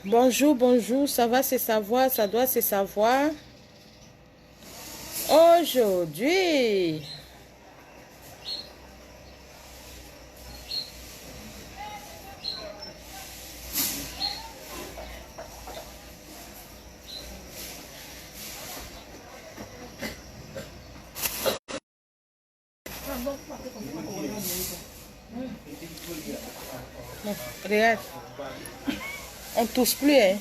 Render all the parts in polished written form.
Bonjour, bonjour, ça va se savoir, ça doit se savoir. Aujourd'hui, regarde, on tousse plus, hein.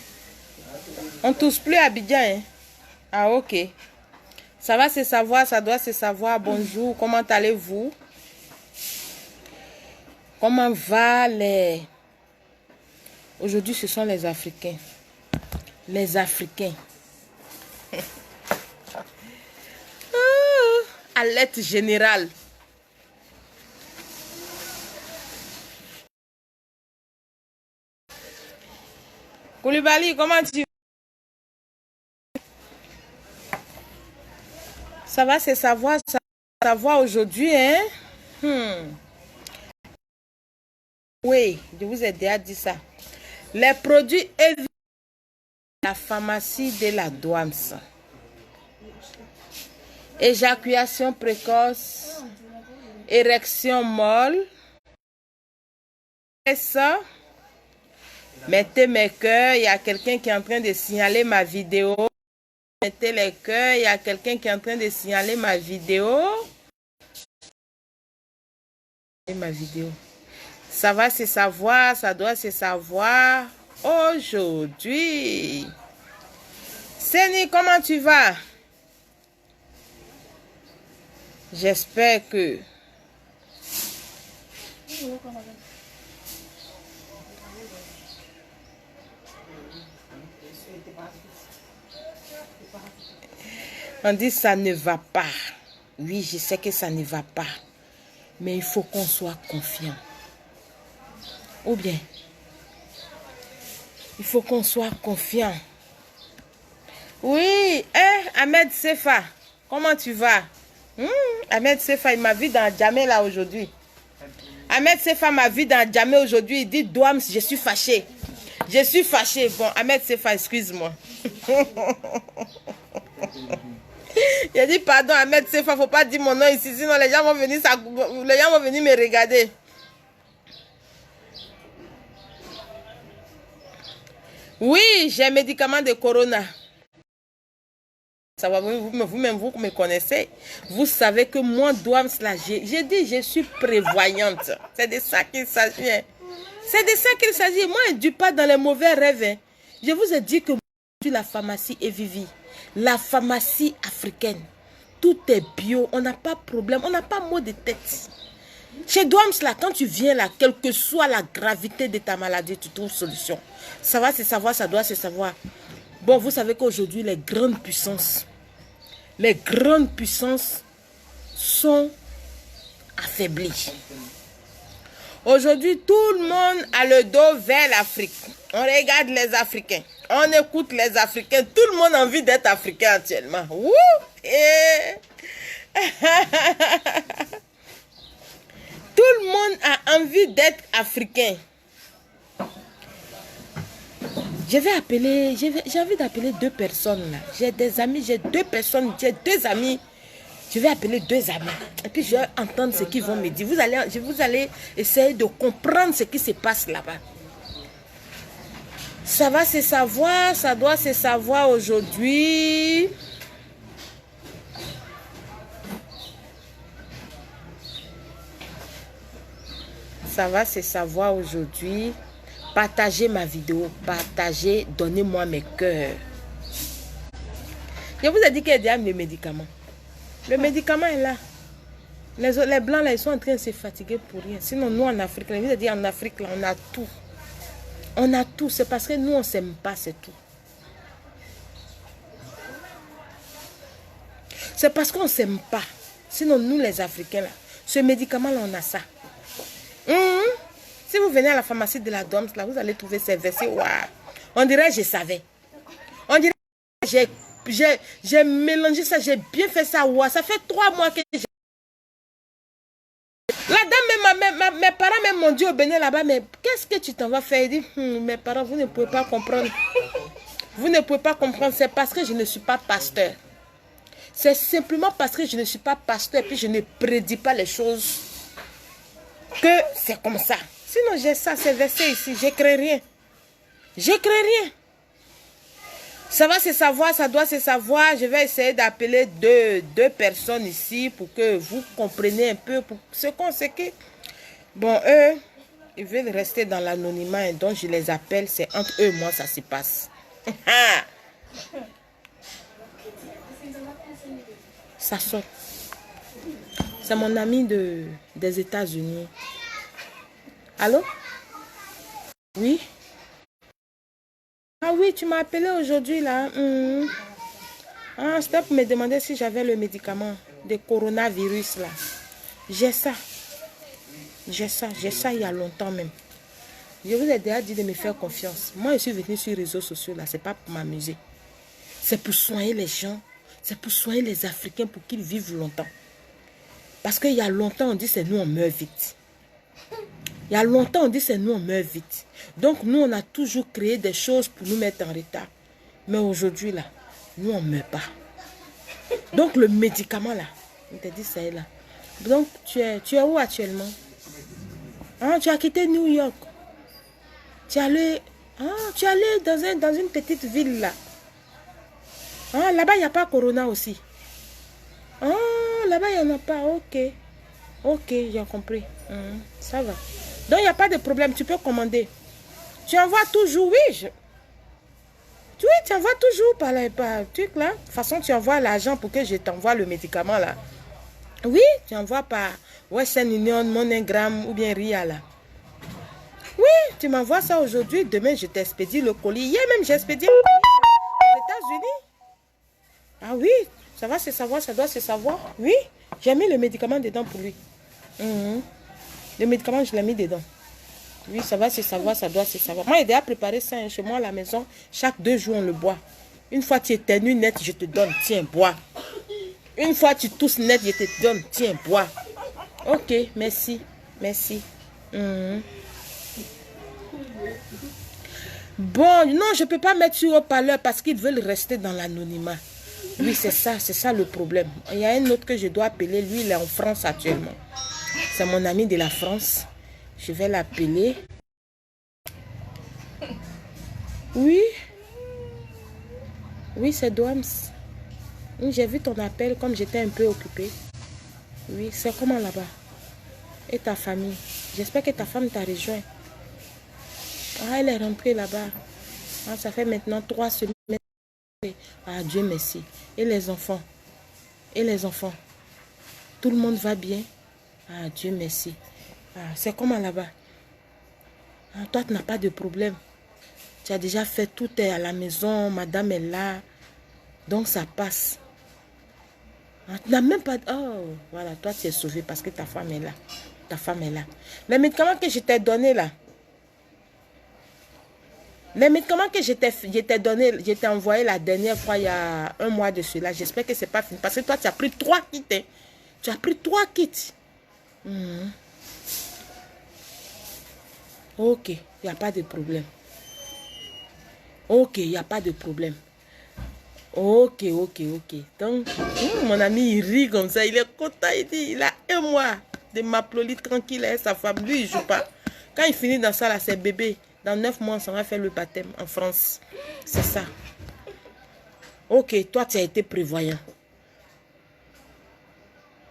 On tousse plus à Abidjan, hein. Ah, ok. Ça va se savoir, ça doit se savoir. Bonjour, comment allez-vous? Comment va les... Aujourd'hui, ce sont les Africains. Les Africains. Alerte générale. Koulibaly, comment tu... Ça va se savoir, ça va se savoir aujourd'hui, hein? Oui, je vous ai déjà dit ça. Les produits évitent la pharmacie de la Douams. Éjaculation précoce, érection molle. Et ça, mettez mes cœurs, il y a quelqu'un qui est en train de signaler ma vidéo. Mettez les cœurs, il y a quelqu'un qui est en train de signaler ma vidéo. Ma vidéo. Ça va se savoir, ça doit se savoir aujourd'hui. Seni, comment tu vas? J'espère que... On dit ça ne va pas. Oui, je sais que ça ne va pas. Mais il faut qu'on soit confiant. Ou bien, il faut qu'on soit confiant. Oui, Ahmed Sefa, comment tu vas? Ahmed Sefa, il m'a vu dans Djamé là aujourd'hui. Ahmed Sefa m'a vu dans Djamé aujourd'hui. Il dit, Douams, je suis fâché. Je suis fâché. Bon, Ahmed Sefa, excuse-moi. Il a dit, pardon, Ahmed Sefa, faut pas dire mon nom ici, sinon les gens vont venir, me regarder. Oui, j'ai un médicament de corona. Ça va, vous-même, vous me connaissez. Vous savez que moi, Douams, là, j'ai dit, je suis prévoyante. C'est de ça qu'il s'agit. Hein. C'est de ça qu'il s'agit. Moi, je ne dis pas dans les mauvais rêves. Hein. Je vous ai dit que la pharmacie Evivi, la pharmacie africaine, tout est bio. On n'a pas de problème. On n'a pas mot de tête. Chez Douams, là, quand tu viens là, quelle que soit la gravité de ta maladie, tu trouves solution. Ça va se savoir, ça doit se savoir. Bon, vous savez qu'aujourd'hui, les grandes puissances sont affaiblies. Aujourd'hui, tout le monde a le dos vers l'Afrique. On regarde les Africains. On écoute les Africains. Tout le monde a envie d'être Africain actuellement. Wouh! Tout le monde a envie d'être Africain. J'ai envie d'appeler 2 personnes là. J'ai des amis, j'ai 2 personnes, j'ai 2 amis. Je vais appeler 2 amis. Et puis je vais entendre ce qu'ils vont me dire. Vous allez essayer de comprendre ce qui se passe là-bas. Ça va se savoir, ça doit se savoir aujourd'hui. Ça va se savoir aujourd'hui. Partagez ma vidéo, partagez, donnez-moi mes cœurs. Je vous ai dit qu'il y a déjà le médicament. Le médicament est là. Les blancs là, ils sont en train de se fatiguer pour rien. Sinon, nous en Afrique, je vous ai dit en Afrique là, on a tout. On a tout, c'est parce que nous on ne s'aime pas, c'est tout. C'est parce qu'on ne s'aime pas. Sinon, nous les Africains là, ce médicament là, on a ça. Si vous venez à la pharmacie de la Douams, là, vous allez trouver ces versets. Wow. On dirait je savais. On dirait j'ai mélangé ça, j'ai bien fait ça. Wow. Ça fait 3 mois que j'ai... La dame, mes parents même m'ont dit au Bénin là-bas, mais qu'est-ce que tu t'en vas faire? Il dit, mes parents, vous ne pouvez pas comprendre. Vous ne pouvez pas comprendre, c'est parce que je ne suis pas pasteur. C'est simplement parce que je ne suis pas pasteur et puis je ne prédis pas les choses que c'est comme ça. Sinon, j'ai ça, c'est versé ici, j'écris rien. J'écris rien. Ça va se savoir, ça doit se savoir. Je vais essayer d'appeler deux personnes ici pour que vous compreniez un peu pour ce qu'on sait que... Bon, eux, ils veulent rester dans l'anonymat et donc je les appelle. C'est entre eux et moi, ça se passe. Ça sort. C'est mon ami des États-Unis. Allô? Oui? Ah oui, tu m'as appelé aujourd'hui là. Ah, c'était pour me demander si j'avais le médicament de coronavirus là. J'ai ça. J'ai ça il y a longtemps même. Je vous ai déjà dit de me faire confiance. Moi, je suis venue sur les réseaux sociaux là, c'est pas pour m'amuser. C'est pour soigner les gens. C'est pour soigner les Africains pour qu'ils vivent longtemps. Parce qu'il y a longtemps, on dit c'est nous, on meurt vite. Il y a longtemps, on dit c'est nous, on meurt vite. Donc, nous, on a toujours créé des choses pour nous mettre en retard. Mais aujourd'hui, là, nous, on ne meurt pas. Donc, le médicament, là, on t'a dit ça est là. Donc, tu es où actuellement? Ah, tu as quitté New York. Tu es allé dans une petite ville, là. Ah, là-bas, il n'y a pas Corona aussi. Ah, là-bas, il n'y en a pas. Ok. Ok, j'ai compris. Ça va. Donc, il n'y a pas de problème. Tu peux commander. Tu envoies toujours, oui. Oui, tu envoies toujours par truc là. De toute façon, tu envoies l'argent pour que je t'envoie le médicament là. Oui, tu envoies par Western Union, MoneyGram ou bien Ria là. Oui, tu m'envoies ça aujourd'hui. Demain, je t'expédie le colis. Hier même, j'ai expédié le colis aux États-Unis. Ah oui, ça va se savoir, ça doit se savoir. Oui, j'ai mis le médicament dedans pour lui. Le médicament, je l'ai mis dedans. Oui, ça va se savoir, ça doit se savoir. Moi, j'ai déjà préparé ça chez moi à la maison. Chaque 2 jours, on le boit. Une fois tu éternues net, je te donne, tiens, bois. Une fois tu tousses net, je te donne, tiens, bois. Ok, merci, merci. Bon, non, je ne peux pas mettre sur haut-parleur parce qu'ils veulent rester dans l'anonymat. Oui, c'est ça le problème. Il y a un autre que je dois appeler, lui, il est en France actuellement. C'est mon ami de la France. Je vais l'appeler. Oui. Oui, c'est Douams. J'ai vu ton appel comme j'étais un peu occupée. Oui, c'est comment là-bas? Et ta famille? J'espère que ta femme t'a rejoint. Ah, elle est rentrée là-bas. Ah, ça fait maintenant 3 semaines. Ah, Dieu merci. Et les enfants? Et les enfants? Tout le monde va bien? Ah, Dieu merci. Ah, c'est comment là-bas? Ah, toi, tu n'as pas de problème. Tu as déjà fait tout est à la maison. Madame est là. Donc, ça passe. Ah, tu n'as même pas... Oh, voilà. Toi, tu es sauvé parce que ta femme est là. Ta femme est là. Les médicaments que je t'ai donnés là. Les médicaments que je t'ai donné, je t'ai envoyé la dernière fois, il y a 1 mois de cela. J'espère que ce n'est pas fini. Parce que toi, tu as pris 3 kits. Hein. Tu as pris 3 kits. Ok, il n'y a pas de problème. Ok, il n'y a pas de problème. Ok. Donc, mon ami, il rit comme ça. Il est content. Il dit, il a 1 mois de m'applaudir tranquille avec sa femme. Lui, il ne joue pas. Quand il finit dans ça, là, c'est bébé. Dans 9 mois, on va faire le baptême en France. C'est ça. Ok, toi, tu as été prévoyant.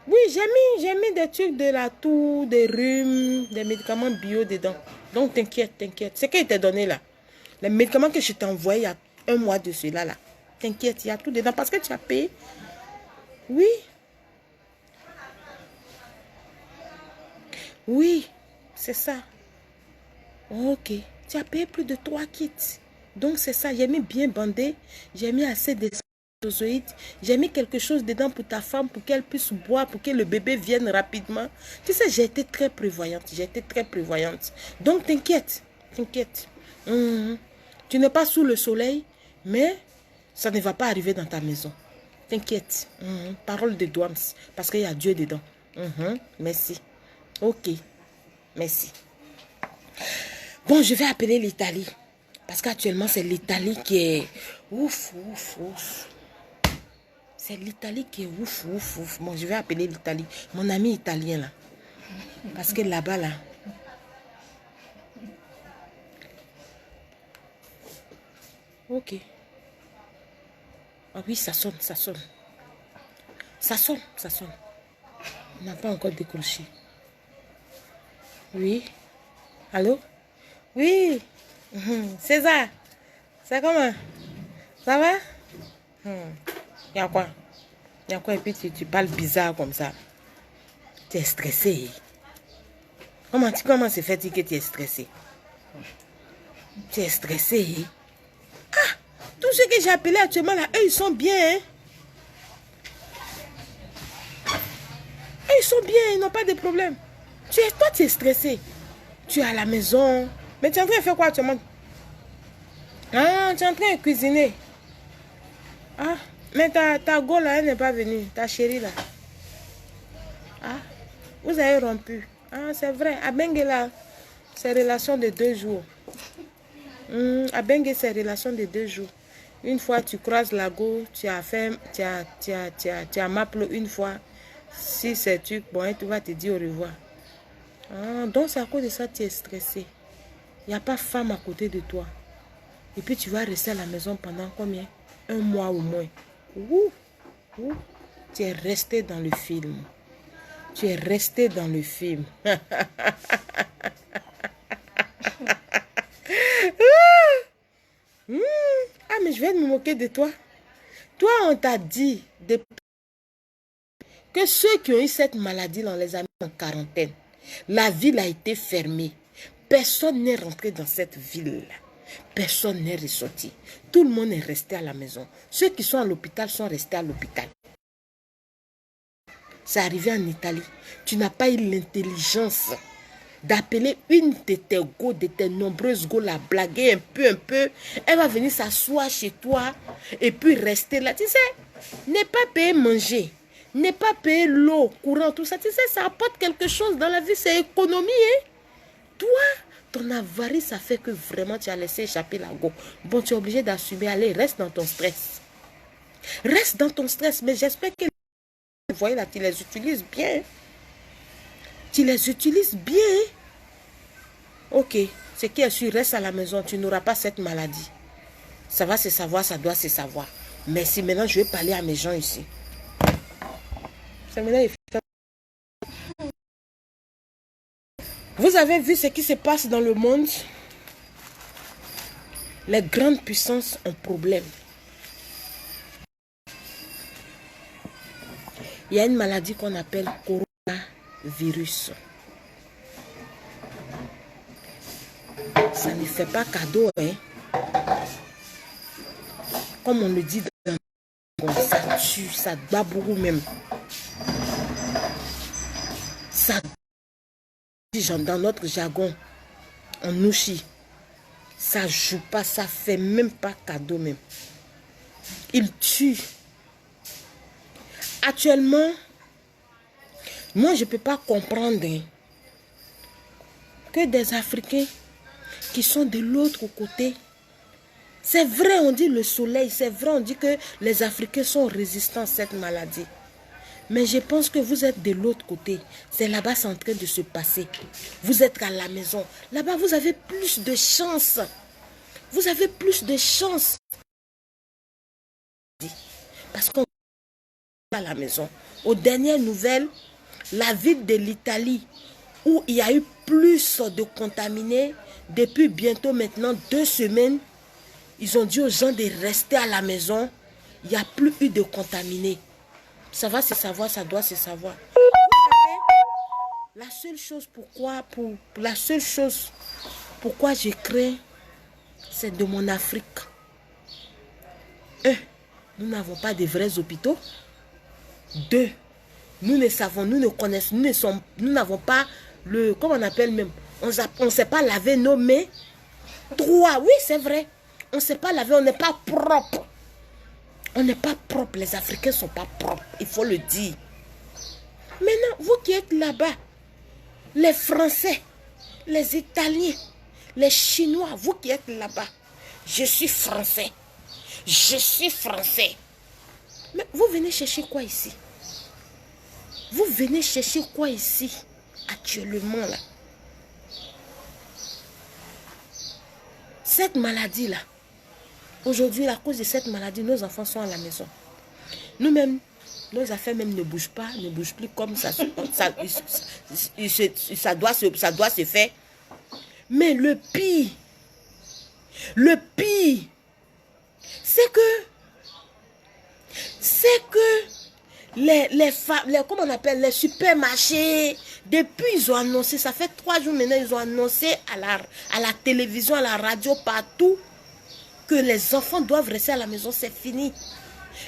Oui, j'ai mis des trucs de la toux, des rhumes, des médicaments bio dedans. Donc, t'inquiète. C'est qu'il t'a donné là. Les médicaments que je t'ai envoyés il y a 1 mois de cela là. T'inquiète, il y a tout dedans parce que tu as payé. Oui. Oui, c'est ça. Ok. Tu as payé plus de 3 kits. Donc, c'est ça. J'ai mis bien bandé. J'ai mis assez de spermatozoïdes. J'ai mis quelque chose dedans pour ta femme, pour qu'elle puisse boire, pour que le bébé vienne rapidement. Tu sais, j'ai été très prévoyante. Donc, t'inquiète. Tu n'es pas sous le soleil, mais ça ne va pas arriver dans ta maison. T'inquiète. Parole de Douams. Parce qu'il y a Dieu dedans. Merci. Ok. Merci. Bon, je vais appeler l'Italie. Parce qu'actuellement, c'est l'Italie qui est ouf, ouf, ouf. C'est l'Italie qui est ouf, ouf, ouf. Bon, je vais appeler l'Italie. Mon ami italien, là. Parce que là-bas, là. Ok. Ah oui, ça sonne, ça sonne. Ça sonne, ça sonne. On n'a pas encore décroché. Oui. Allô? Oui. César. C'est comment? Ça va? Il y a quoi? Il y a quoi? Et puis tu parles bizarre comme ça. Tu es stressé. Comment se fait-il que tu es stressé? Tu es stressé. Ah! Tous ceux que j'ai appelés actuellement là, eux ils sont bien. Hein? Eux ils sont bien, ils n'ont pas de problème. Toi tu es stressé. Tu es à la maison. Mais tu es en train de faire quoi actuellement? Ah, tu es en train de cuisiner. Ah, mais ta go là, elle n'est pas venue. Ta chérie là. Ah, vous avez rompu. Ah, c'est vrai. À Bengue là, c'est relation de 2 jours. À Bengue, c'est relation de 2 jours. Une fois, tu croises la go, tu as m'appelé une fois. Si c'est tu, bon, tu vas te dire au revoir. Ah, donc, c'est à cause de ça que tu es stressé. Il n'y a pas de femme à côté de toi. Et puis, tu vas rester à la maison pendant combien? 1 mois au moins. Ouh, ouh. Tu es resté dans le film. Tu es resté dans le film. Ah, mais je vais me moquer de toi. Toi, on t'a dit que ceux qui ont eu cette maladie, on les a mis en quarantaine. La ville a été fermée. Personne n'est rentré dans cette ville. Personne n'est ressorti. Tout le monde est resté à la maison. Ceux qui sont à l'hôpital sont restés à l'hôpital. C'est arrivé en Italie. Tu n'as pas eu l'intelligence d'appeler une de tes go, de tes nombreuses go, la blaguer un peu. Elle va venir s'asseoir chez toi et puis rester là. Tu sais, ne pas payer manger, ne pas payer l'eau, courant, tout ça. Tu sais, ça apporte quelque chose dans la vie, c'est économie. Hein? Toi, ton avarice, ça fait que vraiment tu as laissé échapper la go. Bon, tu es obligé d'assumer. Allez, reste dans ton stress. Reste dans ton stress, mais j'espère que vous voyez là, tu les utilises bien. Tu les utilises bien. Ok, ce qui est sûr, reste à la maison. Tu n'auras pas cette maladie. Ça va se savoir, ça doit se savoir. Mais si maintenant je vais parler à mes gens ici. Vous avez vu ce qui se passe dans le monde? Les grandes puissances ont problème. Il y a une maladie qu'on appelle coronavirus. Ça ne fait pas cadeau, hein. Comme on le dit dans ça tue, ça bat beaucoup même. Ça, dans notre jargon, en nouchi, ça joue pas, ça fait même pas cadeau même. Il tue. Actuellement, moi je ne peux pas comprendre hein, que des Africains qui sont de l'autre côté. C'est vrai, on dit le soleil, c'est vrai, on dit que les Africains sont résistants à cette maladie. Mais je pense que vous êtes de l'autre côté. C'est là-bas, c'est en train de se passer. Vous êtes à la maison. Là-bas, vous avez plus de chance. Vous avez plus de chance. Parce qu'on est à la maison. Aux dernières nouvelles, la ville de l'Italie, où il y a eu plus de contaminés, depuis bientôt maintenant 2 semaines, ils ont dit aux gens de rester à la maison. Il n'y a plus eu de contaminés. Ça va se savoir, ça doit se savoir. Vous savez, la seule chose pourquoi je crains, c'est de mon Afrique. Nous n'avons pas de vrais hôpitaux. 2, nous ne savons, nous ne connaissons, nous n'avons pas le, comment on appelle même, on ne sait pas laver nos mains. 3, oui c'est vrai, on ne sait pas laver, on n'est pas propre. On n'est pas propre, les Africains ne sont pas propres, il faut le dire. Maintenant, vous qui êtes là-bas, les Français, les Italiens, Les Chinois, vous qui êtes là-bas, je suis français. Je suis français. Mais vous venez chercher quoi ici? Vous venez chercher quoi ici, actuellement là? Cette maladie-là, aujourd'hui, à cause de cette maladie, nos enfants sont à la maison. Nous-mêmes, nos affaires même ne bougent pas, ne bougent plus comme ça doit se faire. Mais le pire, c'est que comment on appelle, les supermarchés, depuis ils ont annoncé, ça fait 3 jours maintenant, ils ont annoncé à la télévision, à la radio, partout, que les enfants doivent rester à la maison, c'est fini.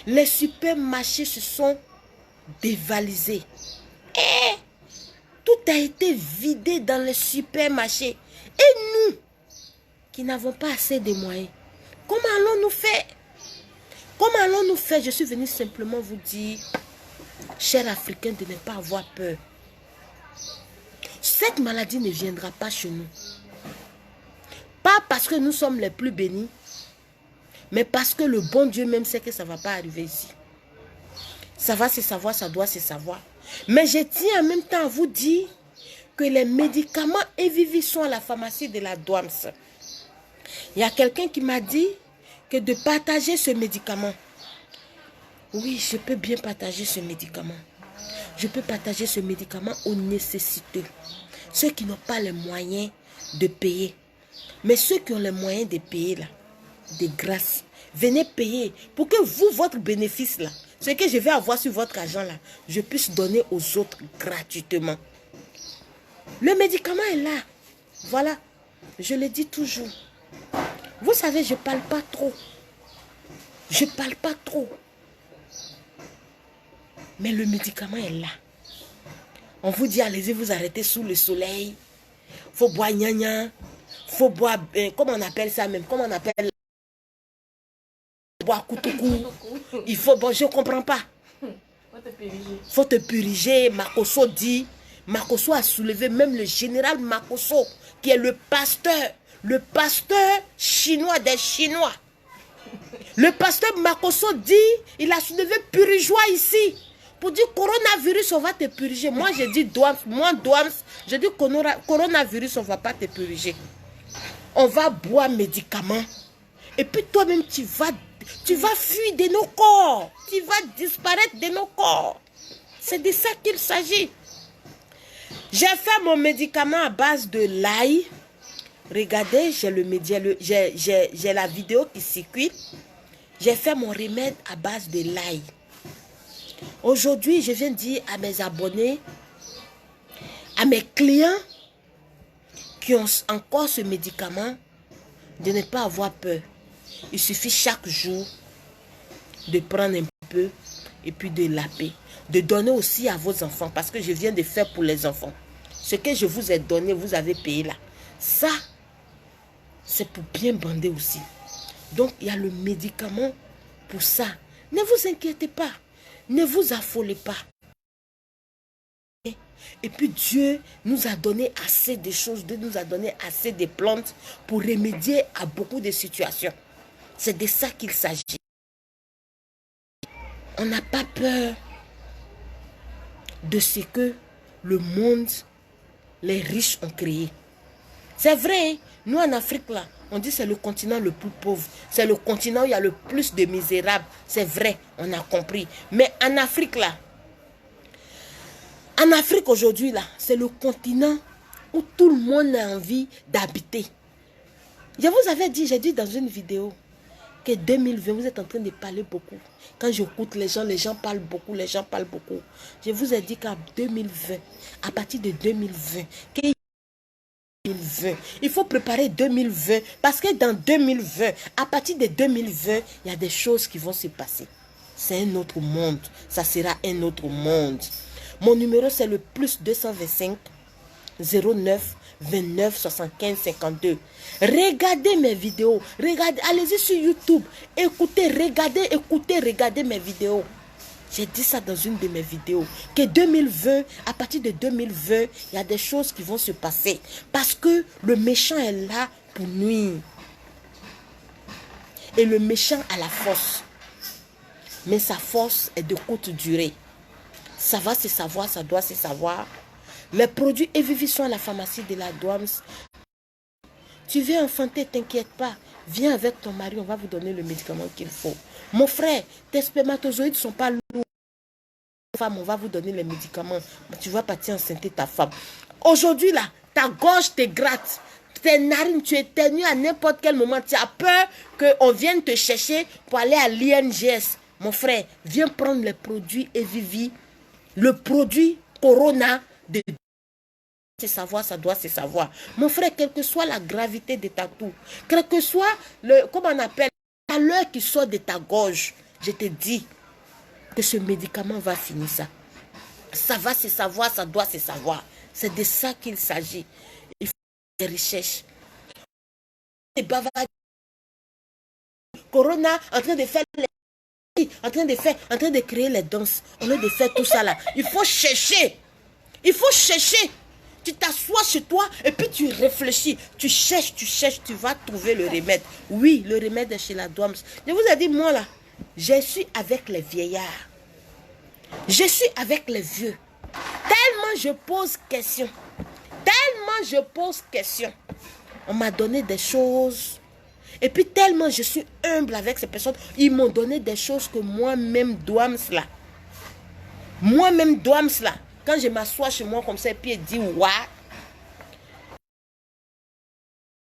Les supermarchés se sont dévalisés. Et tout a été vidé dans les supermarchés. Et nous, qui n'avons pas assez de moyens, comment allons-nous faire? Comment allons-nous faire? Je suis venu simplement vous dire, chers Africains, de ne pas avoir peur. Cette maladie ne viendra pas chez nous. Pas parce que nous sommes les plus bénis, mais parce que le bon Dieu même sait que ça ne va pas arriver ici. Ça va se savoir, ça doit se savoir. Mais je tiens en même temps à vous dire que les médicaments Evivi sont à la pharmacie de la Douams. Il y a quelqu'un qui m'a dit que de partager ce médicament. Oui, je peux bien partager ce médicament. Je peux partager ce médicament aux nécessiteux. Ceux qui n'ont pas les moyens de payer. Mais ceux qui ont les moyens de payer là, de grâce, venez payer pour que vous, votre bénéfice là, ce que je vais avoir sur votre argent là, je puisse donner aux autres gratuitement. Le médicament est là. Voilà. Je le dis toujours. Vous savez, je ne parle pas trop. Je ne parle pas trop. Mais le médicament est là. On vous dit, allez-y, vous arrêtez sous le soleil. Il faut boire gna-gna. Il faut boire, comment on appelle ça même? Comment on appelle? Boire koutoukou. Il faut, bon, je ne comprends pas. Il faut te puriger. Makosso dit. Makosso a soulevé même le général Makosso, qui est le pasteur chinois des Chinois. Le pasteur Makosso dit, il a soulevé purigeois ici. Pour dire coronavirus, on va te puriger. Moi, je dis Douams, je dis coronavirus, on ne va pas te puriger. On va boire médicaments. Et puis toi-même, tu vas fuir de nos corps. Tu vas disparaître de nos corps. C'est de ça qu'il s'agit. J'ai fait mon médicament à base de l'ail. Regardez, j'ai la vidéo qui circule. J'ai fait mon remède à base de l'ail. Aujourd'hui, je viens dire à mes abonnés, à mes clients qui ont encore ce médicament, de ne pas avoir peur. Il suffit chaque jour de prendre un peu et puis de laper. De donner aussi à vos enfants, parce que je viens de faire pour les enfants. Ce que je vous ai donné, vous avez payé là. Ça, c'est pour bien bander aussi. Donc, il y a le médicament pour ça. Ne vous inquiétez pas. Ne vous affolez pas. Et puis Dieu nous a donné assez de choses, Dieu nous a donné assez de plantes pour remédier à beaucoup de situations. C'est de ça qu'il s'agit. On n'a pas peur de ce que le monde, les riches ont créé. C'est vrai, hein? Nous en Afrique là, on dit c'est le continent le plus pauvre. C'est le continent où il y a le plus de misérables. C'est vrai, on a compris. Mais en Afrique là, en Afrique aujourd'hui là, c'est le continent où tout le monde a envie d'habiter. Je vous avais dit, j'ai dit dans une vidéo que 2020, vous êtes en train de parler beaucoup. Quand j'écoute les gens parlent beaucoup, Je vous ai dit qu'en 2020, à partir de 2020, il faut préparer 2020 parce que dans 2020, à partir de 2020, il y a des choses qui vont se passer. C'est un autre monde. Ça sera un autre monde. Mon numéro, c'est le plus 225 09 29 75 52. Regardez mes vidéos. Regardez, allez-y sur YouTube. Écoutez, regardez mes vidéos. J'ai dit ça dans une de mes vidéos. Que 2020, à partir de 2020, il y a des choses qui vont se passer. Parce que le méchant est là pour nuire. Et le méchant a la force. Mais sa force est de courte durée. Ça va se savoir, ça doit se savoir. Les produits Evivi sont à la pharmacie de la Douams. Tu veux enfanter, t'inquiète pas. Viens avec ton mari, on va vous donner le médicament qu'il faut. Mon frère, tes spermatozoïdes ne sont pas lourds. Femme, on va vous donner les médicaments. Tu vas partir enceinter ta femme. Aujourd'hui, là, ta gorge te gratte. Tes narines, tu éternues à n'importe quel moment. Tu as peur qu'on vienne te chercher pour aller à l'INGS. Mon frère, viens prendre les produits Evivi. Le produit Corona de... C'est savoir, ça doit se savoir. Mon frère, quelle que soit la gravité de ta toux, quel que soit le, comment on appelle, la l'heure qui sort de ta gorge, je te dis que ce médicament va finir ça. Ça va se savoir, ça doit se savoir. C'est de ça qu'il s'agit. Il faut des recherches. Des bavards. Corona en train de faire en train de créer les danses. Au lieu de faire tout ça là, il faut chercher. Il faut chercher. Tu t'assois chez toi et puis tu réfléchis. Tu cherches, tu vas trouver le remède. Oui, le remède est chez la Douams. Je vous ai dit, moi là, je suis avec les vieillards. Je suis avec les vieux. Tellement je pose question. Tellement je pose question. On m'a donné des choses. Et puis tellement je suis humble avec ces personnes. Ils m'ont donné des choses que moi-même Douams là. Moi-même Douams là. Quand je m'assois chez moi comme ça et puis il dit what?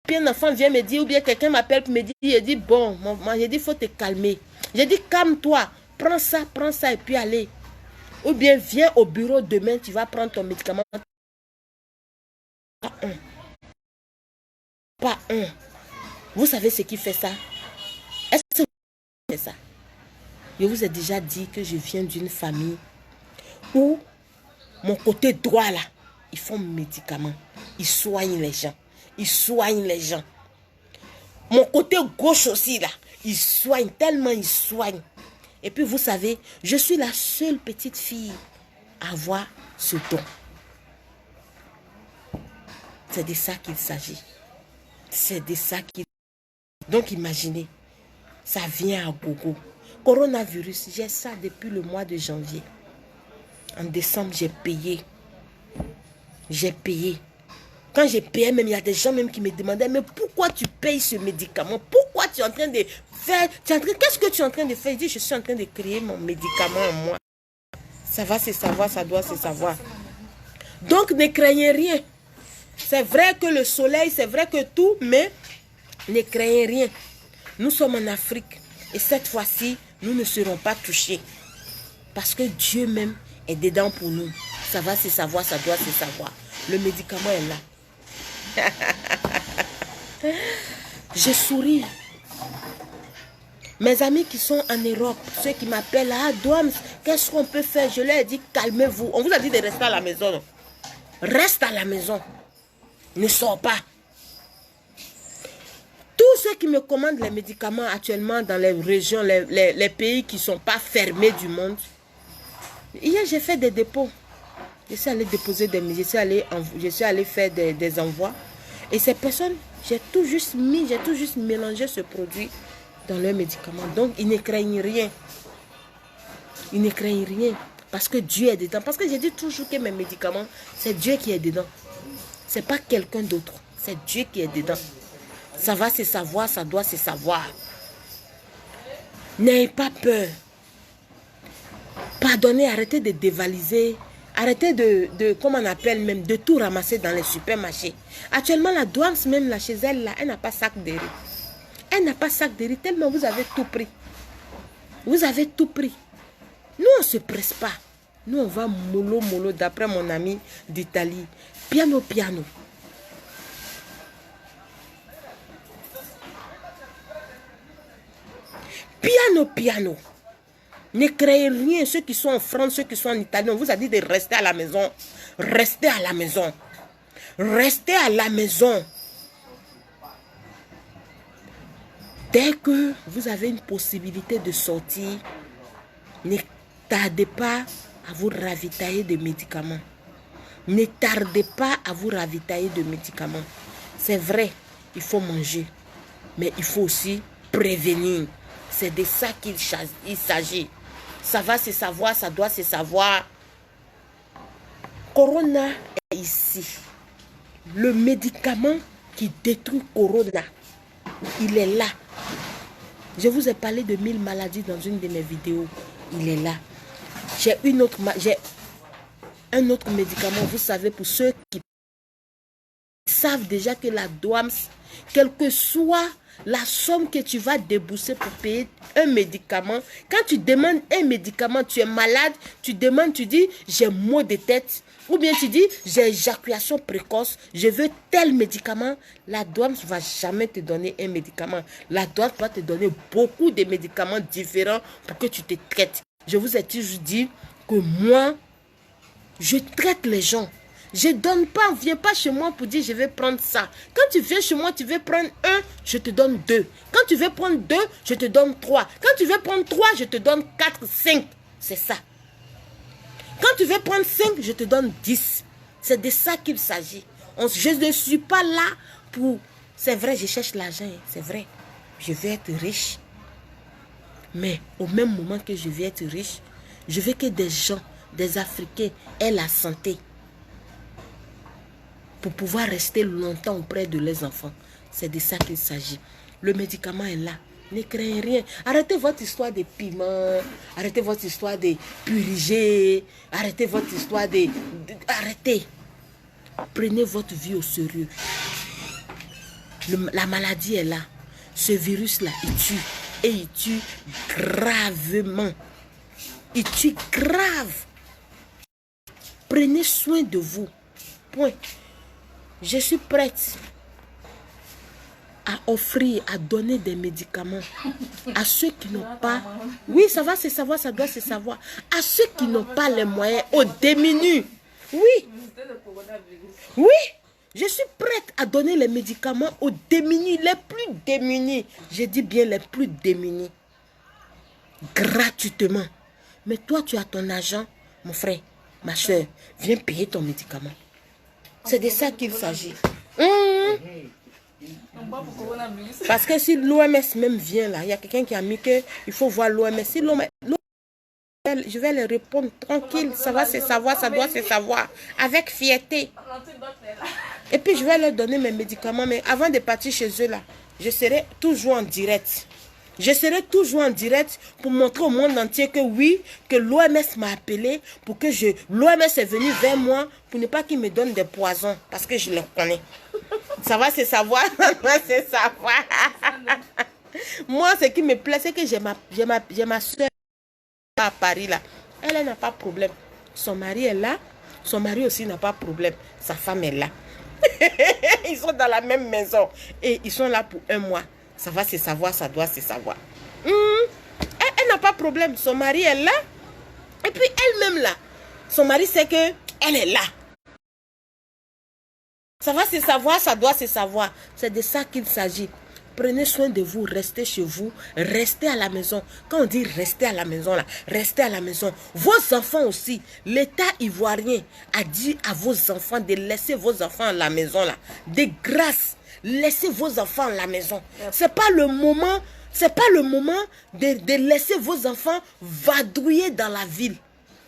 Puis un enfant vient me dire ou bien quelqu'un m'appelle pour me dire, il dit bon, moi j'ai dit il faut te calmer. J'ai dit calme-toi, prends ça et puis allez. Ou bien viens au bureau demain, tu vas prendre ton médicament. Pas un. Pas un. Vous savez ce qui fait ça? Est-ce que vous savez ça? Je vous ai déjà dit que je viens d'une famille où mon côté droit là, ils font médicaments. Ils soignent les gens. Ils soignent les gens. Mon côté gauche aussi là, ils soignent tellement ils soignent. Et puis vous savez, je suis la seule petite fille à avoir ce don. C'est de ça qu'il s'agit. C'est de ça qu'il... Donc imaginez, ça vient à gogo. Coronavirus, j'ai ça depuis le mois de janvier. En décembre, j'ai payé. J'ai payé. Quand j'ai payé, même il y a des gens même qui me demandaient, mais pourquoi tu payes ce médicament? Pourquoi tu es en train de faire... Qu'est-ce que tu es en train de faire? Je dis, je suis en train de créer mon médicament en moi. Ça va se savoir, ça doit se savoir. Donc ne craignez rien. C'est vrai que le soleil, c'est vrai que tout, mais ne craignez rien. Nous sommes en Afrique et cette fois-ci, nous ne serons pas touchés. Parce que Dieu même est dedans pour nous. Ça va se savoir, ça doit se savoir. Le médicament est là. Je souris. Mes amis qui sont en Europe, ceux qui m'appellent, ah Douams, qu'est-ce qu'on peut faire? Je leur ai dit, calmez-vous. On vous a dit de rester à la maison. Reste à la maison. Ne sors pas. Tous ceux qui me commandent les médicaments actuellement dans les régions, les pays qui ne sont pas fermés du monde. Hier, j'ai fait des dépôts. Je suis allé déposer des médicaments, je suis allé faire des envois. Et ces personnes, j'ai tout juste mélangé ce produit dans leurs médicaments. Donc, ils ne craignent rien. Ils ne craignent rien. Parce que Dieu est dedans. Parce que j'ai dit toujours que mes médicaments, c'est Dieu qui est dedans. Ce n'est pas quelqu'un d'autre. C'est Dieu qui est dedans. Ça va se savoir, ça doit se savoir. N'ayez pas peur. Pardonnez, arrêtez de dévaliser. Arrêtez comment on appelle même, de tout ramasser dans les supermarchés. Actuellement, la Douams, même là, chez elle, là, elle n'a pas sac de riz. Elle n'a pas sac de riz, tellement vous avez tout pris. Vous avez tout pris. Nous, on ne se presse pas. Nous, on va mollo, d'après mon ami d'Italie. Piano. Piano. Ne créez rien. Ceux qui sont en France, ceux qui sont en Italie, on vous a dit de rester à la maison. Restez à la maison. Restez à la maison. Dès que vous avez une possibilité de sortir, ne tardez pas à vous ravitailler de médicaments. Ne tardez pas à vous ravitailler de médicaments. C'est vrai, il faut manger. Mais il faut aussi prévenir. C'est de ça qu'il s'agit. Ça va se savoir, ça doit se savoir. Corona est ici. Le médicament qui détruit Corona, il est là. Je vous ai parlé de 1000 maladies dans une de mes vidéos. Il est là. J'ai un autre médicament, vous savez, pour ceux qui savent déjà que la DOAMS, quelle que soit la somme que tu vas débourser pour payer un médicament, quand tu demandes un médicament, tu es malade, tu demandes, tu dis, j'ai maux de tête, ou bien tu dis, j'ai éjaculation précoce, je veux tel médicament, la DOAMS ne va jamais te donner un médicament. La DOAMS va te donner beaucoup de médicaments différents pour que tu te traites. Je vous ai toujours dit que moi, je traite les gens. Je ne donne pas, viens pas chez moi pour dire je vais prendre ça. Quand tu viens chez moi, tu veux prendre un, je te donne deux. Quand tu veux prendre deux, je te donne trois. Quand tu veux prendre trois, je te donne 4, 5. C'est ça. Quand tu veux prendre 5, je te donne 10. C'est de ça qu'il s'agit. Je ne suis pas là pour... C'est vrai, je cherche l'argent, c'est vrai. Je veux être riche. Mais au même moment que je veux être riche, je veux que des gens, des Africains aient la santé pour pouvoir rester longtemps auprès de leurs enfants. C'est de ça qu'il s'agit. Le médicament est là. Ne craignez rien. Arrêtez votre histoire de piment. Arrêtez votre histoire de purigé. Arrêtez votre histoire de... Arrêtez. Prenez votre vie au sérieux. La maladie est là. Ce virus-là, il tue. Et il tue gravement. Il tue grave. Prenez soin de vous. Point. Je suis prête à offrir, à donner des médicaments à ceux qui n'ont pas... Oui, ça va se savoir, ça doit se savoir. À ceux qui n'ont pas les moyens, aux démunis. Oui. Oui. Je suis prête à donner les médicaments aux démunis, les plus démunis. Je dis bien les plus démunis. Gratuitement. Mais toi, tu as ton argent, mon frère, ma soeur, viens payer ton médicament. C'est de ça qu'il s'agit. Parce que si l'OMS même vient là, il y a quelqu'un qui a mis qu'il faut voir l'OMS. Si l'OMS, je vais leur répondre tranquille, ça va se savoir, ça doit se savoir, avec fierté. Et puis je vais leur donner mes médicaments, mais avant de partir chez eux là, je serai toujours en direct. Je serai toujours en direct pour montrer au monde entier que oui, que l'OMS m'a appelé pour que l'OMS est venu vers moi pour ne pas qu'il me donne des poisons parce que je les connais. Ça va se savoir, ça va se savoir. Moi, ce qui me plaît, c'est que j'ai ma soeur à Paris là. Elle n'a pas de problème. Son mari est là. Son mari aussi n'a pas de problème. Sa femme est là. Ils sont dans la même maison. Et ils sont là pour 1 mois. Ça va se savoir, ça doit se savoir. Elle n'a pas de problème. Son mari est là. Et puis elle-même là. Son mari sait que elle est là. Ça va se savoir, ça doit se savoir. C'est de ça qu'il s'agit. Prenez soin de vous, restez chez vous, restez à la maison. Quand on dit restez à la maison, là, restez à la maison. Vos enfants aussi, l'État ivoirien a dit à vos enfants de laisser vos enfants à la maison, là. De grâce, laissez vos enfants à la maison. C'est pas le moment, de laisser vos enfants vadrouiller dans la ville.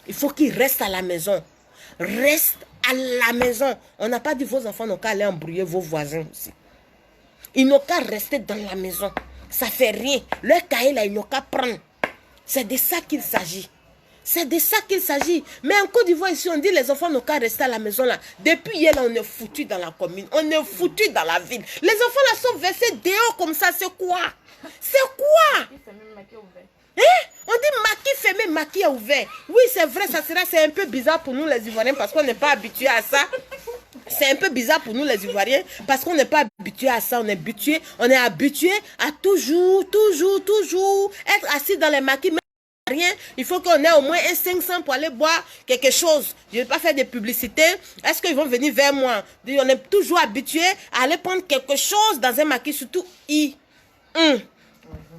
Il faut qu'ils restent à la maison. Reste à la maison. On n'a pas dit vos enfants n'ont qu'à aller embrouiller vos voisins aussi. Ils n'ont qu'à rester dans la maison. Ça ne fait rien. Leur cahier là, ils n'ont qu'à prendre. C'est de ça qu'il s'agit. C'est de ça qu'il s'agit. Mais en Côte d'Ivoire, ici, on dit les enfants n'ont qu'à rester à la maison là. Depuis hier, là, on est foutu dans la commune. On est foutu dans la ville. Les enfants là sont versés dehors comme ça. C'est quoi? C'est quoi? Hein? On dit maquis fermé, maquis ouvert. Oui, c'est vrai, c'est un peu bizarre pour nous les Ivoiriens parce qu'on n'est pas habitués à ça. C'est un peu bizarre pour nous les Ivoiriens parce qu'on n'est pas habitué à ça. On est habitué à toujours être assis dans les maquis. Rien. Il faut qu'on ait au moins un 500 pour aller boire quelque chose. Je ne vais pas faire de publicité. Est-ce qu'ils vont venir vers moi? On est toujours habitué à aller prendre quelque chose dans un maquis, surtout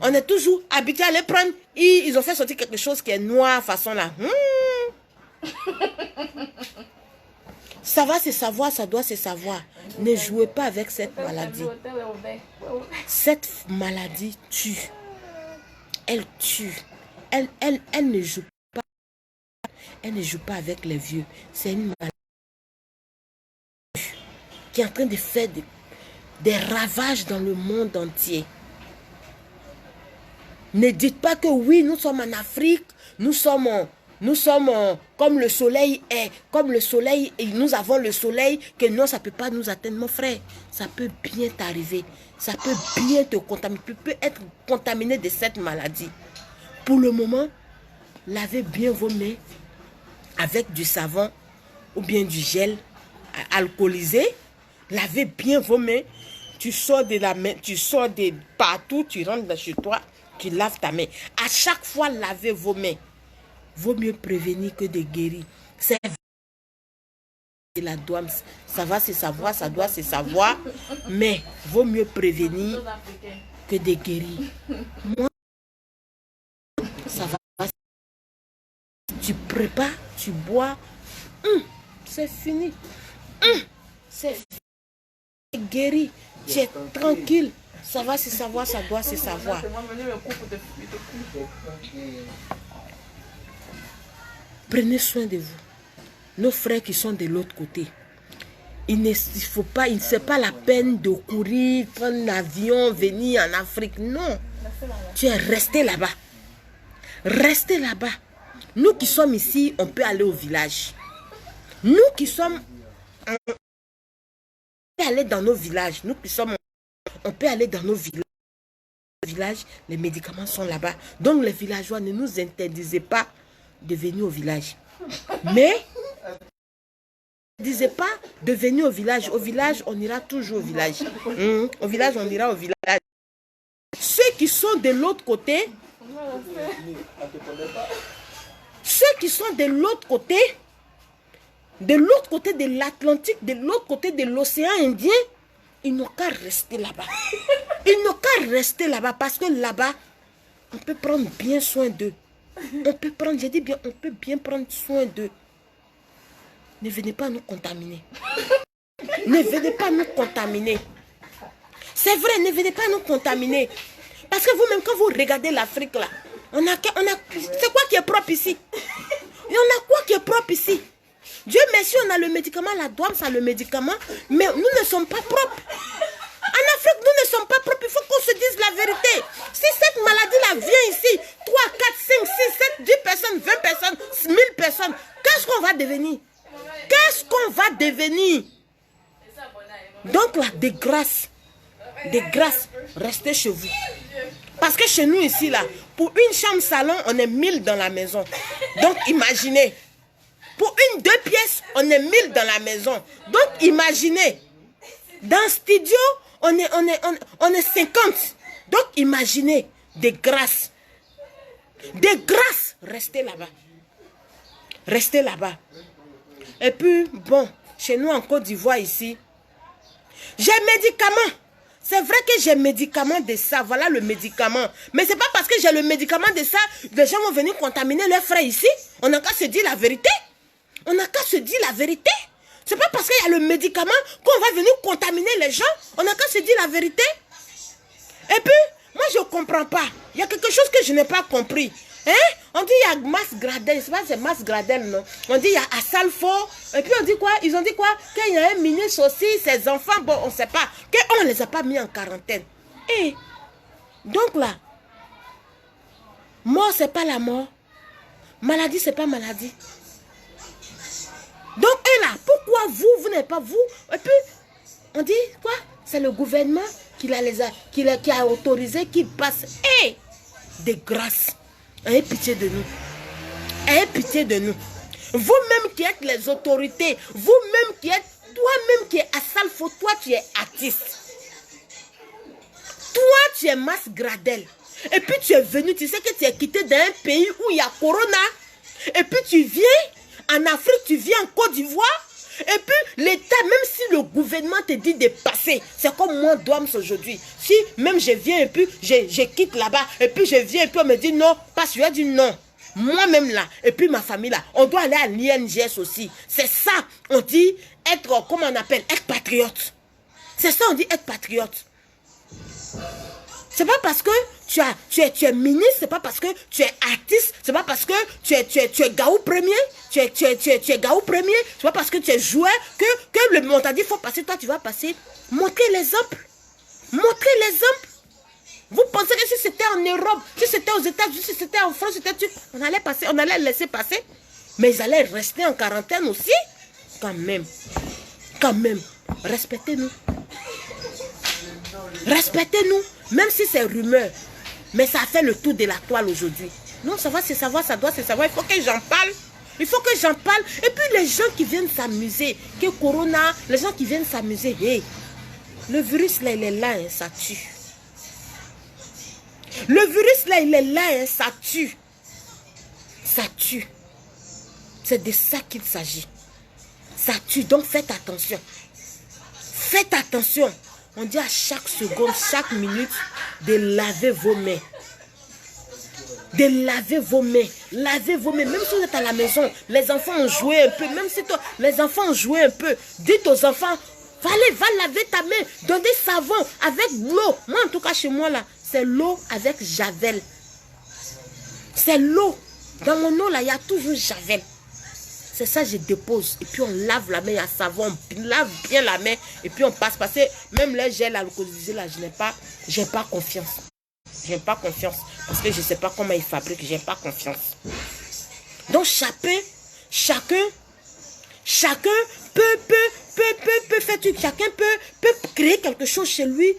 On est toujours habitué à aller prendre. Ils ont fait sortir quelque chose qui est noir, façon là. Ça va se savoir, ça doit se savoir. Ne jouez pas avec cette maladie. Cette maladie tue. Elle tue. Elle ne joue pas. Elle ne joue pas avec les vieux. C'est une maladie qui est en train de faire des ravages dans le monde entier. Ne dites pas que oui, nous sommes en Afrique, nous sommes comme le soleil est, comme le soleil, et nous avons le soleil, que non, ça ne peut pas nous atteindre, mon frère. Ça peut bien t'arriver, ça peut bien te contaminer, tu peux être contaminé de cette maladie. Pour le moment, lavez bien vos mains avec du savon ou bien du gel alcoolisé. Lavez bien vos mains. Tu sors de la main, tu sors de partout, tu rentres chez toi, tu laves ta main. À chaque fois, lavez vos mains. Vaut mieux prévenir que de guérir. C'est la douane, ça va se savoir, ça doit se savoir, mais vaut mieux prévenir que de guérir. Moi, ça va. Tu prépares, tu bois, c'est fini. C'est fini. Guéri, tu es tranquille. Ça va se savoir, ça doit se savoir. Prenez soin de vous. Nos frères qui sont de l'autre côté. Il ne fait pas la peine de courir, prendre un avion, venir en Afrique. Non. Tu es resté là-bas. Restez là-bas. Nous qui sommes ici, on peut aller au village. Nous qui sommes... On peut aller dans nos villages. Nous qui sommes... On peut aller dans nos villages. Les médicaments sont là-bas. Donc les villageois, ne nous interdisez pas de venir au village. Mais, ne disez pas de venir au village. Au village, on ira toujours au village. Au village, on ira au village. Ceux qui sont de l'autre côté, ceux qui sont de l'autre côté de l'Atlantique, de l'autre côté de l'océan Indien, ils n'ont qu'à rester là-bas. Ils n'ont qu'à rester là-bas parce que là-bas, on peut prendre bien soin d'eux. On peut prendre, j'ai dit bien, on peut bien prendre soin d'eux. Ne venez pas nous contaminer. Ne venez pas nous contaminer. C'est vrai, ne venez pas nous contaminer. Parce que vous-même, quand vous regardez l'Afrique là, c'est quoi qui est propre ici? Il y en a quoi qui est propre ici? Dieu merci, on a le médicament, la douane, ça a le médicament, mais nous ne sommes pas propres. En Afrique, nous ne sommes pas propres. Il faut qu'on se dise la vérité. Si cette maladie-là vient ici, 3, 4, 5, 6, 7, 10 personnes, 20 personnes, 1000 personnes, qu'est-ce qu'on va devenir? Qu'est-ce qu'on va devenir? Donc là, de grâce, restez chez vous. Parce que chez nous ici, là, pour une chambre salon, on est 1000 dans la maison. Donc imaginez, pour une 2 pièces, on est 1000 dans la maison. Donc imaginez, dans le studio, on est 50. Donc imaginez, de grâce, restez là-bas. Restez là-bas. Et puis, bon, chez nous en Côte d'Ivoire ici, j'ai médicaments. C'est vrai que j'ai médicament de ça, voilà le médicament. Mais c'est pas parce que j'ai le médicament de ça, les gens vont venir contaminer leurs frères ici. On n'a qu'à se dire la vérité. On n'a qu'à se dire la vérité. C'est pas parce qu'il y a le médicament qu'on va venir contaminer les gens. On n'a qu'à se dire la vérité. Et puis, moi je ne comprends pas. Il y a quelque chose que je n'ai pas compris. Hein? On dit il y a Mas Gradel, je ne sais pas si c'est Mas Gradel, non? On dit il y a Assalfo. Et puis on dit quoi? Ils ont dit quoi? Qu'il y a un ministre aussi, ses enfants, bon, on ne sait pas. Qu'on ne les a pas mis en quarantaine. Et donc là, mort, c'est pas la mort. Maladie, c'est pas maladie. Donc, et là, pourquoi vous n'êtes pas vous? Et puis, on dit quoi? C'est le gouvernement qui a autorisé qu'il passe. Et de grâce. Ayez pitié de nous. Ayez pitié de nous. Vous-même qui êtes les autorités, vous-même qui êtes, toi-même qui es Assalfo, toi tu es artiste. Toi tu es Mas Gradel. Et puis tu es venu, tu sais que tu es quitté d'un pays où il y a Corona. Et puis tu viens en Afrique, tu viens en Côte d'Ivoire. Et puis l'État, même si le gouvernement te dit de passer, c'est comme moi, Douams aujourd'hui. Si même je viens et puis je quitte là-bas, et puis je viens et puis on me dit non, parce que je dis non. Moi-même là, et puis ma famille là, on doit aller à l'INGS aussi. C'est ça, on dit, être, comment on appelle, être patriote. C'est ça, on dit être patriote. C'est pas parce que tu es ministre, c'est pas parce que tu es artiste, c'est pas parce que tu es Gaou premier, tu es Gaou premier, c'est pas parce que tu es joueur que on t'a dit faut passer, toi tu vas passer. Montrez l'exemple. Montrez l'exemple. Vous pensez que si c'était en Europe, si c'était aux États-Unis, si c'était en France, on allait passer, on allait laisser passer. Mais ils allaient rester en quarantaine aussi. Quand même. Quand même. Respectez-nous. Respectez-nous. Même si c'est rumeur. Mais ça a fait le tour de la toile aujourd'hui. Non, ça va, c'est savoir, ça doit se savoir. Il faut que j'en parle. Il faut que j'en parle. Et puis les gens qui viennent s'amuser, que Corona, les gens qui viennent s'amuser, hey, le virus là, il est là, hein, ça tue. Le virus là, il est là, hein, ça tue. Ça tue. C'est de ça qu'il s'agit. Ça tue, donc faites attention. Faites attention. On dit à chaque seconde, chaque minute, de laver vos mains. De laver vos mains. Lavez vos mains. Même si vous êtes à la maison, les enfants ont joué un peu. Même si toi, les enfants ont joué un peu. Dites aux enfants, va laver ta main. Donnez savon avec l'eau. Moi, en tout cas, chez moi, là, c'est l'eau avec Javel. C'est l'eau. Dans mon eau, là, il y a toujours Javel. C'est ça, je dépose. Et puis, on lave la main, il y a savon. On lave bien la main. Et puis, on passe. Parce que même les gels alcoolisés, là, je n'ai pas confiance. Je n'ai pas confiance. Parce que je ne sais pas comment ils fabriquent. Je n'ai pas confiance. Donc, chacun peut faire tout. Chacun peut créer quelque chose chez lui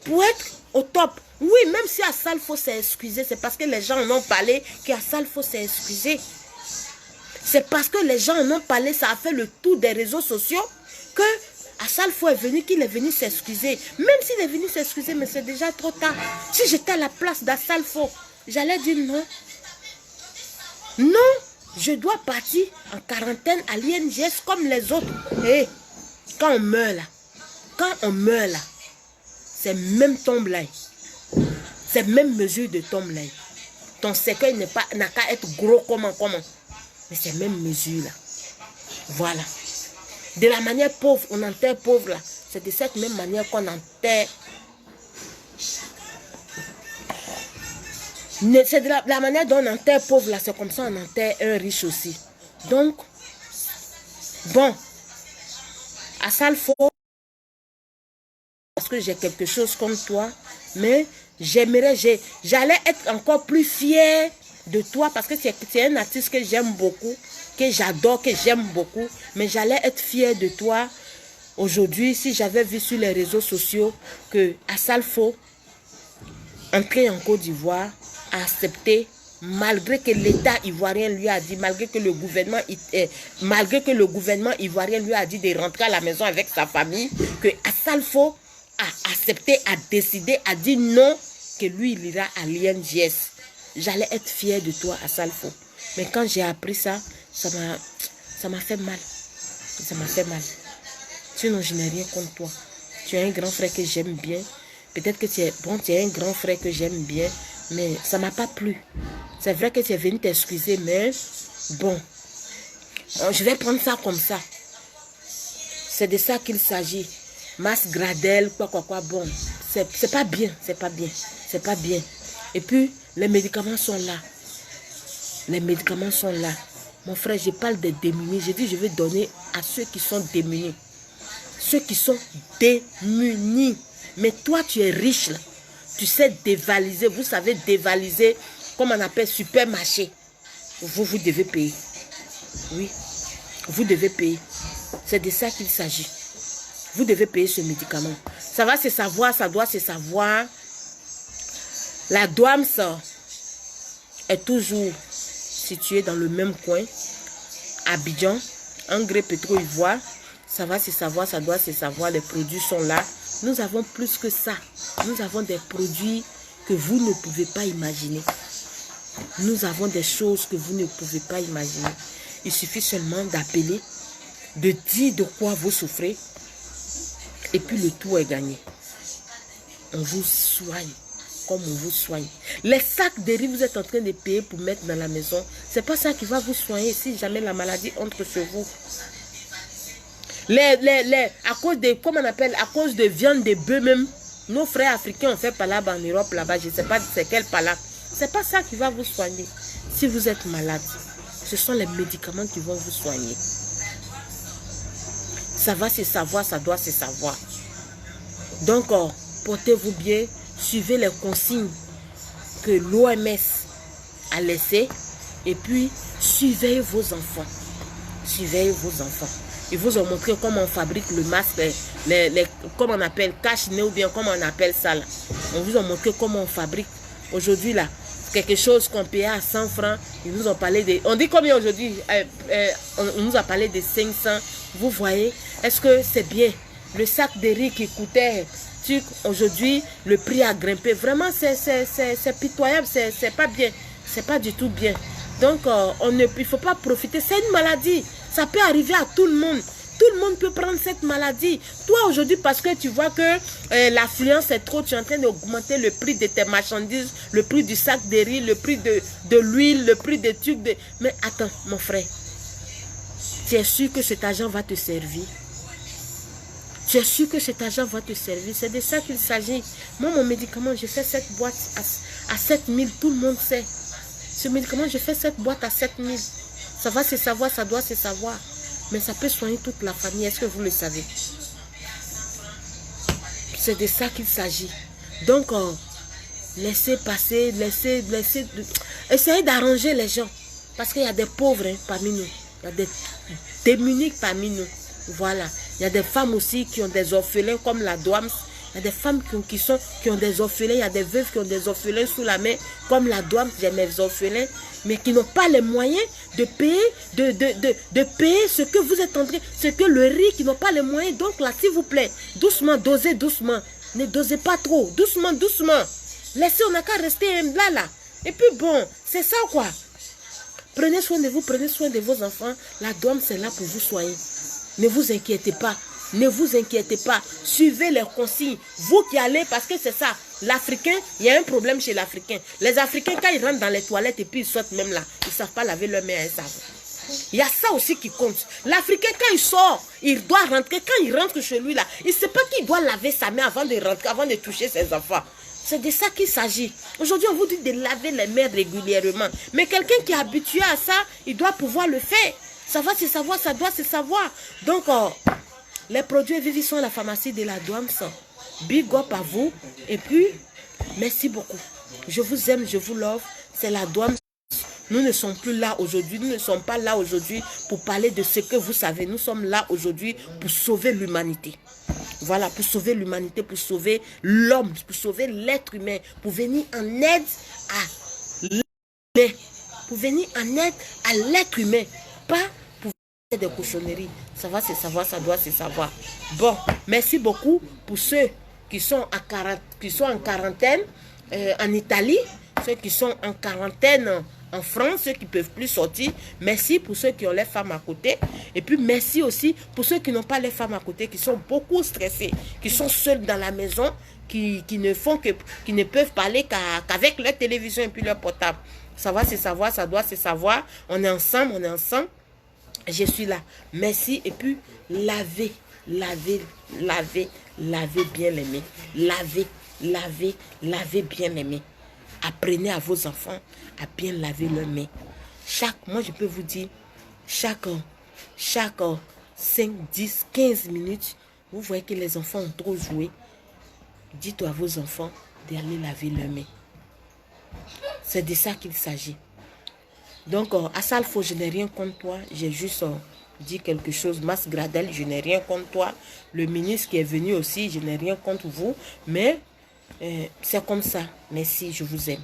pour être au top. Oui, même si Assalfo s'est excusé, c'est parce que les gens en ont parlé qu'Assalfo s'est excusé. C'est parce que les gens en ont parlé, ça a fait le tour des réseaux sociaux que Assalfo est venu, qu'il est venu s'excuser. Même s'il est venu s'excuser, mais c'est déjà trop tard. Si j'étais à la place d'Assalfo, j'allais dire non. Non, je dois partir en quarantaine à l'INGS comme les autres. Et quand on meurt là, c'est même tombe là. C'est même mesure de tombe là. Ton cercueil n'a qu'à être gros comment. Mais c'est même mesure là. Voilà. De la manière pauvre, on enterre pauvre là. C'est de cette même manière qu'on enterre. C'est de la manière dont on enterre pauvre là. C'est comme ça on enterre un riche aussi. Donc, bon. Assalfo, parce que j'ai quelque chose comme toi. Mais j'allais être encore plus fière de toi parce que c'est un artiste que j'aime beaucoup, que j'adore, que j'aime beaucoup. Mais j'allais être fière de toi aujourd'hui si j'avais vu sur les réseaux sociaux que Assalfo, entré en Côte d'Ivoire, a accepté, malgré que l'État ivoirien lui a dit, malgré que le gouvernement ivoirien lui a dit de rentrer à la maison avec sa famille, que Assalfo a accepté, a décidé, a dit non, que lui il ira à l'INGS. J'allais être fière de toi, Assalfo. Mais quand j'ai appris ça, ça m'a fait mal. Ça m'a fait mal. Sinon, je n'ai rien contre toi. Tu es un grand frère que j'aime bien. Peut-être que tu es un grand frère que j'aime bien. Mais ça ne m'a pas plu. C'est vrai que tu es venu t'excuser, mais bon. Je vais prendre ça comme ça. C'est de ça qu'il s'agit. Masse Gradel, quoi. Bon, c'est pas bien. C'est pas bien. C'est pas bien. Et puis, les médicaments sont là. Les médicaments sont là. Mon frère, je parle des démunis. Je dis, je vais donner à ceux qui sont démunis. Ceux qui sont démunis. Mais toi, tu es riche, là. Tu sais dévaliser. Vous savez dévaliser, comme on appelle supermarché. Vous devez payer. Oui. Vous devez payer. C'est de ça qu'il s'agit. Vous devez payer ce médicament. Ça va se savoir, ça doit se savoir. La douane, ça, est toujours située dans le même coin. Abidjan, Engrais Pétro-Ivoire. Ça va se savoir, ça doit se savoir. Les produits sont là. Nous avons plus que ça. Nous avons des produits que vous ne pouvez pas imaginer. Nous avons des choses que vous ne pouvez pas imaginer. Il suffit seulement d'appeler, de dire de quoi vous souffrez. Et puis le tout est gagné. On vous soigne comme on vous soigne. Les sacs de riz, vous êtes en train de payer pour mettre dans la maison. C'est pas ça qui va vous soigner si jamais la maladie entre sur vous. À cause de, comment on appelle, à cause de viande de bœuf même, nos frères africains ont fait palabre en Europe là-bas, je ne sais pas c'est quel palabre. C'est pas ça qui va vous soigner. Si vous êtes malade, ce sont les médicaments qui vont vous soigner. Ça va se savoir, ça doit se savoir. Donc, portez-vous bien, suivez les consignes que l'OMS a laissées et puis surveillez vos enfants. Surveillez vos enfants. Ils vous ont montré comment on fabrique le masque, comment on appelle, cache-nez ou bien comment on appelle ça là. On vous a montré comment on fabrique. Aujourd'hui là, quelque chose qu'on payait à 100 francs, ils nous ont parlé de... On dit combien aujourd'hui? On nous a parlé de 500. Vous voyez, est-ce que c'est bien? Le sac de riz qui coûtait, aujourd'hui, le prix a grimpé. Vraiment, c'est pitoyable, c'est pas bien. C'est pas du tout bien. Donc, il ne faut pas profiter. C'est une maladie. Ça peut arriver à tout le monde. Tout le monde peut prendre cette maladie. Toi, aujourd'hui, parce que tu vois que l'affluence est trop, tu es en train d'augmenter le prix de tes marchandises, le prix du sac de riz, le prix de l'huile, le prix des trucs. Mais attends, mon frère. Tu es sûr que cet argent va te servir? Tu es sûr que cet argent va te servir? C'est de ça qu'il s'agit. Moi, mon médicament, je fais cette boîte à 7 000. Tout le monde sait. Ce médicament, je fais cette boîte à 7 000. Ça va se savoir, ça doit se savoir. Mais ça peut soigner toute la famille. Est-ce que vous le savez? C'est de ça qu'il s'agit. Donc, laissez passer, essayez d'arranger les gens. Parce qu'il y a des pauvres parmi nous. Il y a des démunis parmi nous. Voilà. Il y a des femmes aussi qui ont des orphelins comme la Douams. Il y a des femmes qui ont des orphelins. Il y a des veuves qui ont des orphelins sous la main comme la Douams. J'ai mes orphelins. Mais qui n'ont pas les moyens de payer, de payer ce que vous êtes en train, ce que le riz, qui n'ont pas les moyens. Donc là, s'il vous plaît, doucement, dosez doucement. Ne dosez pas trop. Doucement, doucement. Laissez, on n'a qu'à rester là. Et puis bon, c'est ça quoi. Prenez soin de vous, prenez soin de vos enfants. La Douams, c'est là pour vous soigner. Ne vous inquiétez pas. Ne vous inquiétez pas. Suivez les consignes. Vous qui allez, parce que c'est ça. L'Africain, il y a un problème chez l'Africain. Les Africains, quand ils rentrent dans les toilettes et puis ils sortent même là, ils ne savent pas laver leurs mains à un savon. Il y a ça aussi qui compte. L'Africain, quand il sort, il doit rentrer. Quand il rentre chez lui là, il ne sait pas qu'il doit laver sa main avant de rentrer, avant de toucher ses enfants. C'est de ça qu'il s'agit. Aujourd'hui, on vous dit de laver les mains régulièrement. Mais quelqu'un qui est habitué à ça, il doit pouvoir le faire. Ça va se savoir, ça doit se savoir. Donc, les produits Vivi sont à la pharmacie de la Douams. Big up à vous. Et puis, merci beaucoup. Je vous aime, je vous love. C'est la Douams. Nous ne sommes plus là aujourd'hui. Nous ne sommes pas là aujourd'hui pour parler de ce que vous savez. Nous sommes là aujourd'hui pour sauver l'humanité. Voilà, pour sauver l'humanité, pour sauver l'homme, pour sauver l'être humain, pour venir en aide à l'humain. Pour venir en aide à l'être humain. Pas pour faire des cochonneries. Ça va se savoir, ça doit se savoir. Bon, merci beaucoup pour ceux qui sont en quarantaine en Italie, ceux qui sont en quarantaine en France, ceux qui ne peuvent plus sortir. Merci pour ceux qui ont les femmes à côté. Et puis merci aussi pour ceux qui n'ont pas les femmes à côté, qui sont beaucoup stressés, qui sont seuls dans la maison, qui ne peuvent parler qu'avec leur télévision et puis leur portable. Ça va se savoir, ça doit se savoir. On est ensemble, on est ensemble. Je suis là. Merci. Et puis, lavez bien les mains. Lavez bien les mains. Apprenez à vos enfants à bien laver leurs mains. Moi je peux vous dire, chaque 5, 10, 15 minutes, vous voyez que les enfants ont trop joué. Dites à vos enfants d'aller laver leurs mains. C'est de ça qu'il s'agit. Donc, à Salfo, je n'ai rien contre toi. J'ai juste dit quelque chose. Mas Gradel, je n'ai rien contre toi. Le ministre qui est venu aussi, je n'ai rien contre vous. Mais c'est comme ça. Merci, je vous aime.